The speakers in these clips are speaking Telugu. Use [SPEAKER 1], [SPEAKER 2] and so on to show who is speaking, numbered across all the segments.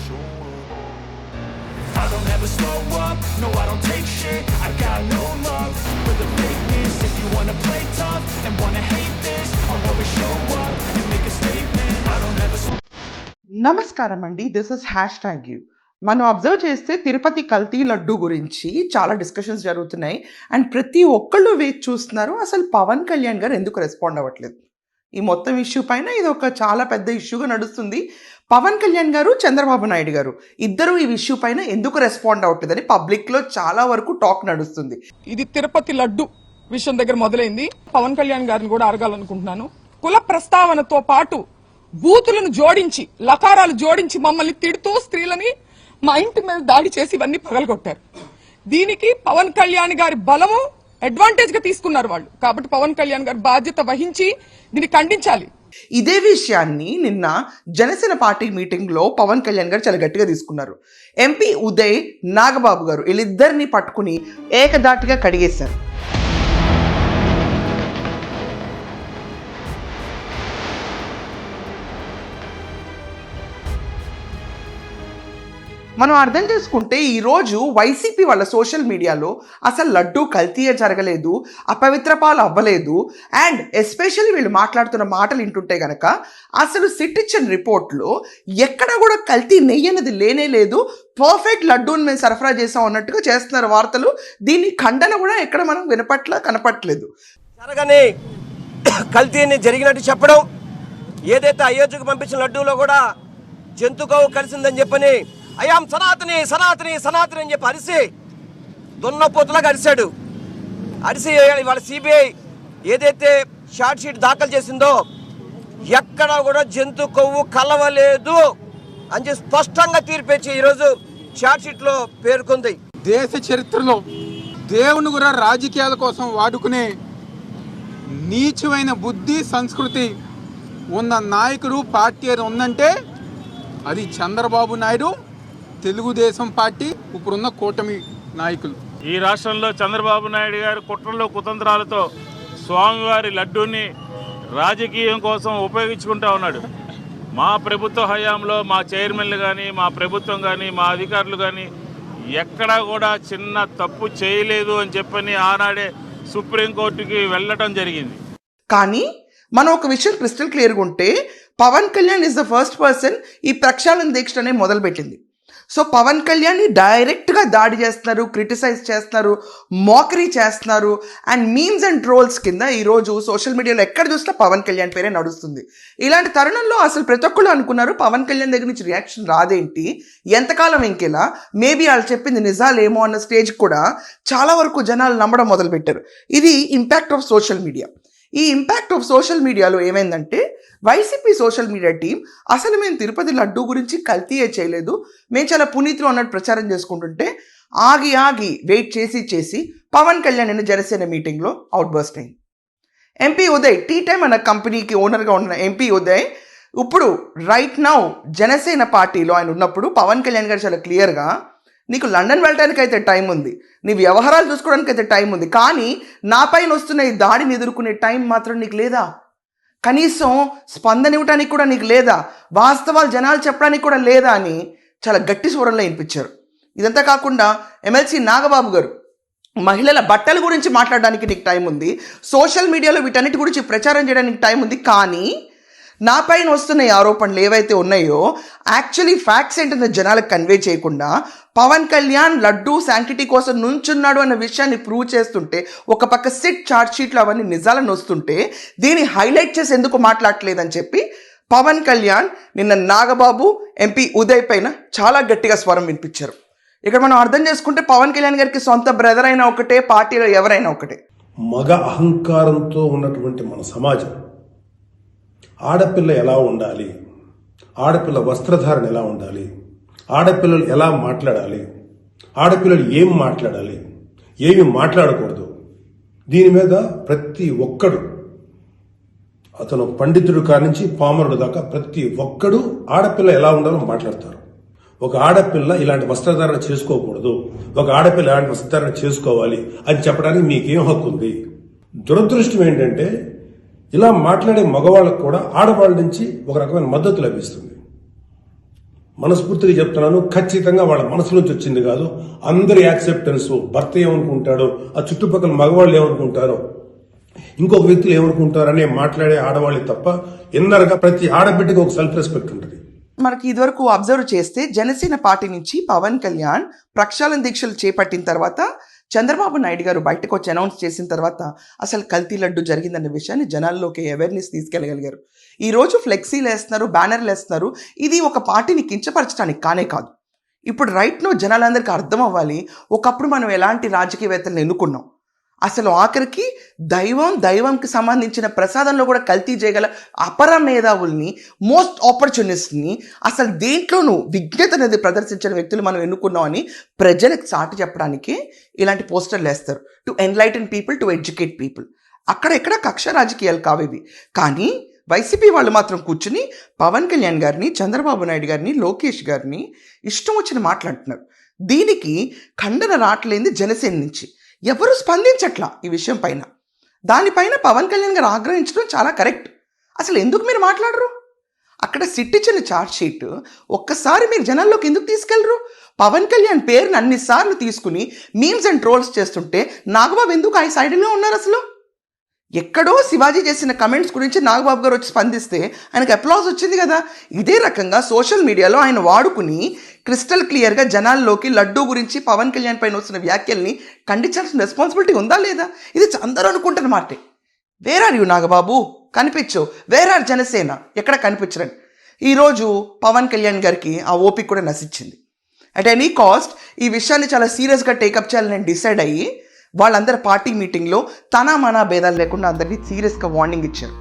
[SPEAKER 1] I don't ever slow up, no I don't take shit. I got no love for the fakeness. If you wanna play tough and wanna hate this, I'll always show up and make a statement. I don't ever slow.
[SPEAKER 2] నమస్కారం అండి, this is hash tag you. మనం అబ్జర్వ్ చేస్తే తిరుపతి కల్తీ లడ్డు గురించి చాలా డిస్కషన్స్ జరుగుతున్నాయి అండ్ ప్రతి ఒక్కళ్ళు వేచి చూస్తున్నారు అసలు పవన్ కళ్యాణ్ గారు ఎందుకు రెస్పాండ్ అవ్వట్లేదు. ఈ మొత్తం ఇష్యూ పైన ఇది ఒక చాలా పెద్ద ఇష్యూగా నడుస్తుంది. పవన్ కళ్యాణ్ గారు, చంద్రబాబు నాయుడు గారు ఇద్దరు ఈ ఇష్యూ పైన ఎందుకు రెస్పాండ్ అవ్వట్లేదని పబ్లిక్లో చాలా వరకు టాక్ నడుస్తుంది.
[SPEAKER 3] ఇది తిరుపతి లడ్డు విషయం దగ్గర మొదలైంది. పవన్ కళ్యాణ్ గారిని కూడా అడగాలనుకుంటున్నాను. కుల ప్రస్తావనతో పాటు బూతులను జోడించి, లకారాలు జోడించి మమ్మల్ని తిడుతూ స్త్రీలని మా ఇంటి మీద దాడి చేసి ఇవన్నీ పగలగొట్టారు. దీనికి పవన్ కళ్యాణ్ గారి బలము అడ్వాంటేజ్ గా తీసుకున్నారు వాళ్ళు. కాబట్టి పవన్ కళ్యాణ్ గారు బాధ్యత వహించి దీన్ని ఖండించాలి.
[SPEAKER 2] ఇదే విషయాన్ని నిన్న జనసేన పార్టీ మీటింగ్లో పవన్ కళ్యాణ్ గారు చాలా గట్టిగా తీసుకున్నారు. ఎంపీ ఉదయ్, నాగబాబు గారు వీళ్ళిద్దరిని పట్టుకుని ఏకదాటిగా కడిగేశారు. మనం అర్థం చేసుకుంటే ఈరోజు వైసీపీ వాళ్ళ సోషల్ మీడియాలో అసలు లడ్డు కల్తీయే జరగలేదు, అపవిత్రపాలు అవ్వలేదు, అండ్ ఎస్పెషల్లీ వీళ్ళు మాట్లాడుతున్న మాటలు వింటుంటే కనుక అసలు సిట్ ఇచ్చిన రిపోర్ట్లో ఎక్కడ కూడా కల్తీ నెయ్యి అనేది లేనే లేదు, పర్ఫెక్ట్ లడ్డూని మేము సరఫరా చేసాం అన్నట్టుగా చేస్తున్నారు వార్తలు. దీని ఖండన కూడా ఎక్కడ మనం కనపట్లేదు.
[SPEAKER 4] జరగని కల్తీని జరిగినట్టు చెప్పడం, ఏదైతే అయోధ్యకు పంపించిన లడ్డూలో కూడా జంతు కొవ్వు కలిసిందని చెప్పని అయాం సనాతని సనాతని సనాతని అని చెప్పి అరిసి దున్నపోతులాగా అరిసి వాళ్ళ సిబిఐ ఏదైతే షార్ట్ షీట్ దాఖలు చేసిందో ఎక్కడ కూడా జంతు కొవ్వు కలవలేదు అని చెప్పి స్పష్టంగా తీర్పిచ్చి ఈరోజు షార్ట్ షీట్ లో పేర్కొంది.
[SPEAKER 5] దేశ చరిత్రలో దేవుని కూడా రాజకీయాల కోసం వాడుకునే నీచమైన బుద్ధి, సంస్కృతి ఉన్న నాయకుడు పార్టీ ఉందంటే అది చంద్రబాబు నాయుడు, తెలుగుదేశం పార్టీ, ఇప్పుడున్న కూటమి నాయకులు.
[SPEAKER 6] ఈ రాష్ట్రంలో చంద్రబాబు నాయుడు గారు కుట్రలు కుతంత్రాలతో స్వామివారి లడ్డూని రాజకీయం కోసం ఉపయోగించుకుంటా ఉన్నాడు. మా ప్రభుత్వ హయాంలో మా చైర్మన్లు కానీ, మా ప్రభుత్వం కానీ, మా అధికారులు కానీ ఎక్కడా కూడా చిన్న తప్పు చేయలేదు అని చెప్పని ఆనాడే సుప్రీంకోర్టుకి వెళ్ళటం జరిగింది.
[SPEAKER 2] కానీ మనం ఒక విషయం క్రిస్టల్ క్లియర్గా ఉంటే Pawan Kalyan is the first person ఈ ప్రక్షాళన దీక్ష అనేది మొదలుపెట్టింది. సో పవన్ కళ్యాణ్ని డైరెక్ట్గా దాడి చేస్తున్నారు, క్రిటిసైజ్ చేస్తున్నారు, మోకరీ చేస్తున్నారు అండ్ మీమ్స్ అండ్ ట్రోల్స్ కింద ఈరోజు సోషల్ మీడియాలో ఎక్కడ చూసినా పవన్ కళ్యాణ్ పేరే నడుస్తుంది. ఇలాంటి తరుణంలో అసలు ప్రతి ఒక్కళ్ళు అనుకున్నారు పవన్ కళ్యాణ్ దగ్గర నుంచి రియాక్షన్ రాదేంటి, ఎంతకాలం ఇంకెలా, మేబీ వాళ్ళు చెప్పింది నిజాలేమో అన్న స్టేజ్ కూడా చాలా వరకు జనాలు నమ్మడం మొదలుపెట్టారు. ఇది ఇంపాక్ట్ ఆఫ్ సోషల్ మీడియా. ఈ ఇంపాక్ట్ ఆఫ్ సోషల్ మీడియాలో ఏమైందంటే వైసీపీ సోషల్ మీడియా టీం అసలు మేము తిరుపతి లడ్డు గురించి కల్తీయే చేయలేదు, మేము చాలా పునీతులు అన్నట్టు ప్రచారం చేసుకుంటుంటే ఆగి వెయిట్ చేసి పవన్ కళ్యాణ్ అనే జనసేన మీటింగ్లో అవుట్ బర్స్ట్ అయింది. ఎంపీ ఉదయ్, టీ టైమ్ అన్న కంపెనీకి ఓనర్గా ఉన్న ఎంపీ ఉదయ్ ఇప్పుడు రైట్ నౌ జనసేన పార్టీలో ఆయన ఉన్నప్పుడు పవన్ కళ్యాణ్ గారు చాలా క్లియర్గా నీకు లండన్ వెళ్ళడానికి అయితే టైం ఉంది, నీ వ్యవహారాలు చూసుకోవడానికి అయితే టైం ఉంది, కానీ నా పైన వస్తున్న ఈ దాడిని ఎదుర్కొనే టైం మాత్రం నీకు లేదా, కనీసం స్పందన ఇవ్వడానికి కూడా నీకు లేదా, వాస్తవాలు జనాలు చెప్పడానికి కూడా లేదా అని చాలా గట్టి స్వరంలో వినిపించారు. ఇదంతా కాకుండా ఎమ్మెల్సీ నాగబాబు గారు మహిళల బట్టల గురించి మాట్లాడడానికి నీకు టైం ఉంది, సోషల్ మీడియాలో వీటన్నిటి గురించి ప్రచారం చేయడానికి టైం ఉంది, కానీ నా పైన వస్తున్న ఈ ఆరోపణలు ఏవైతే ఉన్నాయో యాక్చువల్లీ ఫ్యాక్ట్స్ ఏంటంటే జనాలకు కన్వే చేయకుండా పవన్ కళ్యాణ్ లడ్డూ శాంక్టిటీ కోసం నుంచున్నాడు అన్న విషయాన్ని ప్రూవ్ చేస్తుంటే ఒక పక్క సిట్ చార్జ్ షీట్లు అవన్నీ నిజాలను వస్తుంటే దీన్ని హైలైట్ చేసి ఎందుకు మాట్లాడలేదని చెప్పి పవన్ కళ్యాణ్ నిన్న నాగబాబు, ఎంపీ ఉదయ్ పైన చాలా గట్టిగా స్వరం వినిపించారు. ఇక్కడ మనం అర్థం చేసుకుంటే పవన్ కళ్యాణ్ గారికి సొంత బ్రదర్ అయినా ఒకటే, పార్టీలో ఎవరైనా ఒకటే.
[SPEAKER 7] మగ అహంకారంతో ఉన్నటువంటి మన సమాజం ఆడపిల్ల ఎలా ఉండాలి, ఆడపిల్ల వస్త్రధారణ ఎలా ఉండాలి, ఆడపిల్లలు ఎలా మాట్లాడాలి, ఆడపిల్లలు ఏం మాట్లాడాలి, ఏమి మాట్లాడకూడదు, దీని మీద ప్రతి ఒక్కడు, అతను పండితుడు కానించి పామరుడు దాకా ప్రతి ఒక్కడు ఆడపిల్ల ఎలా ఉండాలో మాట్లాడతారు. ఒక ఆడపిల్ల ఇలాంటి వస్త్రధారణ చేసుకోకూడదు, ఒక ఆడపిల్ల ఇలాంటి వస్త్రధారణ చేసుకోవాలి అని చెప్పడానికి మీకేం హక్కు ఉంది? దురదృష్టం ఏంటంటే ఇలా మాట్లాడే మగవాళ్ళకు కూడా ఆడవాళ్ళ నుంచి ఒక రకమైన మద్దతు లభిస్తుంది. మనస్ఫూర్తిగా చెప్తున్నాను, ఖచ్చితంగా వాళ్ళ మనసు నుంచి వచ్చింది కాదు. అందరి యాక్సెప్టెన్స్, భర్త ఏమనుకుంటాడో, ఆ చుట్టుపక్కల మగవాళ్ళు ఏమనుకుంటారో, ఇంకొక వ్యక్తులు ఏమనుకుంటారో అనే మాట్లాడే ఆడవాళ్ళు తప్ప ఇన్నర్గా ప్రతి ఆడబిడ్డకి ఒక సెల్ఫ్ రెస్పెక్ట్ ఉంటుంది.
[SPEAKER 2] మనకి ఇదివరకు అబ్జర్వ్ చేస్తే జనసేన పార్టీ నుంచి పవన్ కళ్యాణ్ ప్రక్షాళన దీక్షలు చేపట్టిన తర్వాత చంద్రబాబు నాయుడు గారు బయటకు వచ్చి అనౌన్స్ చేసిన తర్వాత అసలు కల్తీ లడ్డు జరిగిందన్న విషయాన్ని జనాల్లోకి అవేర్నెస్ తీసుకెళ్ళగలిగారు. ఈరోజు ఫ్లెక్సీలు వేస్తున్నారు, బ్యానర్లు వేస్తున్నారు. ఇది ఒక పార్టీని కించపరచడానికి కానే కాదు. ఇప్పుడు రైట్ నో జనాలందరికీ అర్థం అవ్వాలి, ఒకప్పుడు మనం ఎలాంటి రాజకీయవేత్తలను ఎన్నుకున్నాం, అసలు ఆఖరికి దైవంకి సంబంధించిన ప్రసాదంలో కూడా కల్తీ చేయగల అపర మేధావుల్ని, మోస్ట్ ఆపర్చునిస్ట్ని, అసలు దేంట్లోనూ విజ్ఞత అనేది ప్రదర్శించిన వ్యక్తులు మనం ఎన్నుకున్నామని ప్రజలకు చాటి చెప్పడానికి ఇలాంటి పోస్టర్లు వేస్తారు. To enlighten people, to educate people. అక్కడెక్కడ కక్ష రాజకీయాలు కావేవి. కానీ వైసీపీ వాళ్ళు మాత్రం కూర్చుని పవన్ కళ్యాణ్ గారిని, చంద్రబాబు నాయుడు గారిని, లోకేష్ గారిని ఇష్టం వచ్చిన మాట్లాడుతున్నారు. దీనికి ఖండన రావట్లేంది జనసేన నుంచి. ఎవరు స్పందించట్లా ఈ విషయం పైన. దానిపైన పవన్ కళ్యాణ్ గారు ఆగ్రహించడం చాలా కరెక్ట్. అసలు ఎందుకు మీరు మాట్లాడరు? అక్కడ సిట్ ఇచ్చిన ఛార్జ్ షీట్ ఒక్కసారి మీరు జనాల్లోకి ఎందుకు తీసుకెళ్లరు? పవన్ కళ్యాణ్ పేరుని అన్నిసార్లు తీసుకుని మీమ్స్ అండ్ ట్రోల్స్ చేస్తుంటే నాగబాబు ఎందుకు ఆ సైడ్లో ఉన్నారు? అసలు ఎక్కడో శివాజీ చేసిన కమెంట్స్ గురించి నాగబాబు గారు వచ్చి స్పందిస్తే ఆయనకు అప్లాజ్ వచ్చింది కదా. ఇదే రకంగా సోషల్ మీడియాలో ఆయన వాడుకుని క్రిస్టల్ క్లియర్గా జనాల్లోకి లడ్డూ గురించి పవన్ కళ్యాణ్ పైన వస్తున్న వ్యాఖ్యల్ని ఖండించాల్సిన రెస్పాన్సిబిలిటీ ఉందా లేదా? ఇది అందరూ అనుకుంటున్న మాటే. వేర్ ఆర్ యూ నాగబాబు, కనిపించు. వేర్ ఆర్ జనసేన, ఎక్కడ కనిపించరండి. ఈరోజు పవన్ కళ్యాణ్ గారికి ఆ ఓపిక కూడా నశించింది. అట్ ఎనీ కాస్ట్ ఈ విషయాన్ని చాలా సీరియస్గా టేకప్ చేయాలని డిసైడ్ అయ్యి వాళ్ళందరి పార్టీ మీటింగ్లో తనా మనా భేదాలు లేకుండా అందరినీ సీరియస్గా వార్నింగ్ ఇచ్చారు.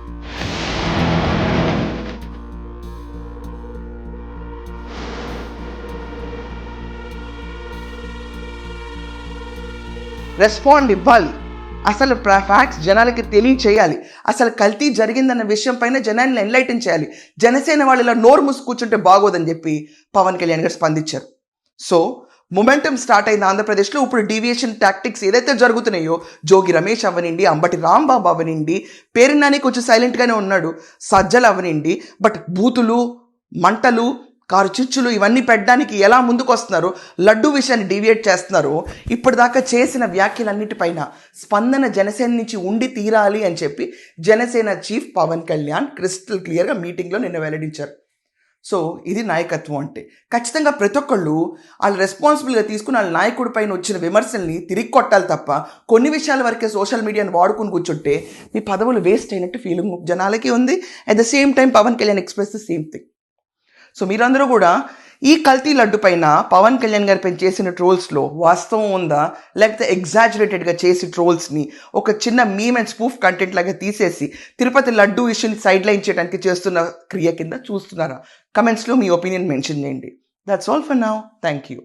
[SPEAKER 2] రెస్పాండ్ ఇవ్వాలి. అసలు ఫ్యాక్ట్స్ జనాలకి తెలియచేయాలి. అసలు కల్తీ జరిగిందన్న విషయం పైన జనాన్ని ఎన్లైటన్ చేయాలి. జనసేన వాళ్ళు ఇలా నోరు మూసి కూర్చుంటే బాగోదని చెప్పి పవన్ కళ్యాణ్ గారు స్పందించారు. సో మొమెంటం స్టార్ట్ అయింది ఆంధ్రప్రదేశ్లో. ఇప్పుడు డీవియేషన్ టాక్టిక్స్ ఏదైతే జరుగుతున్నాయో, జోగి రమేష్ అవనండి, అంబటి రాంబాబు అవనండి, పేరున్నాని కొంచెం సైలెంట్గానే ఉన్నాడు, సజ్జలు అవనండి, బట్ బూతులు, మంటలు, కారు చిచ్చులు ఇవన్నీ పెట్టడానికి ఎలా ముందుకు వస్తున్నారో, లడ్డు విషయాన్ని డీవియేట్ చేస్తున్నారో, ఇప్పటిదాకా చేసిన వ్యాఖ్యలన్నిటిపైన స్పందన జనసేన నుంచి ఉండి తీరాలి అని చెప్పి జనసేన చీఫ్ పవన్ కళ్యాణ్ క్రిస్టల్ క్లియర్గా మీటింగ్లో నిన్న వెల్లడించారు. సో ఇది నాయకత్వం అంటే. ఖచ్చితంగా ప్రతి ఒక్కళ్ళు వాళ్ళ రెస్పాన్సిబుల్గా తీసుకుని వాళ్ళ నాయకుడి పైన వచ్చిన విమర్శల్ని తిరిగి కొట్టాలి తప్ప కొన్ని విషయాల వరకే సోషల్ మీడియాని వాడుకుని కూర్చుంటే మీ పదవులు వేస్ట్ అయినట్టు ఫీలింగ్ జనాలకి ఉంది. At the same time Pawan Kalyan express the same thing. So మీరందరూ కూడా ఈ కల్తీ లడ్డు పైన పవన్ కళ్యాణ్ గారి పైన చేసిన ట్రోల్స్లో వాస్తవం ఉందా, లేకపోతే ఎగ్జాజరేటెడ్గా చేసి ట్రోల్స్ని ఒక చిన్న మీమ్ అండ్ స్పూఫ్ కంటెంట్ లాగా తీసేసి తిరుపతి లడ్డు ఇష్యూని సైడ్ లైన్ చేయడానికి చేస్తున్న క్రియ కింద చూస్తున్నారా? కమెంట్స్లో మీ ఒపీనియన్ మెన్షన్ చేయండి. That's all for now. Thank you.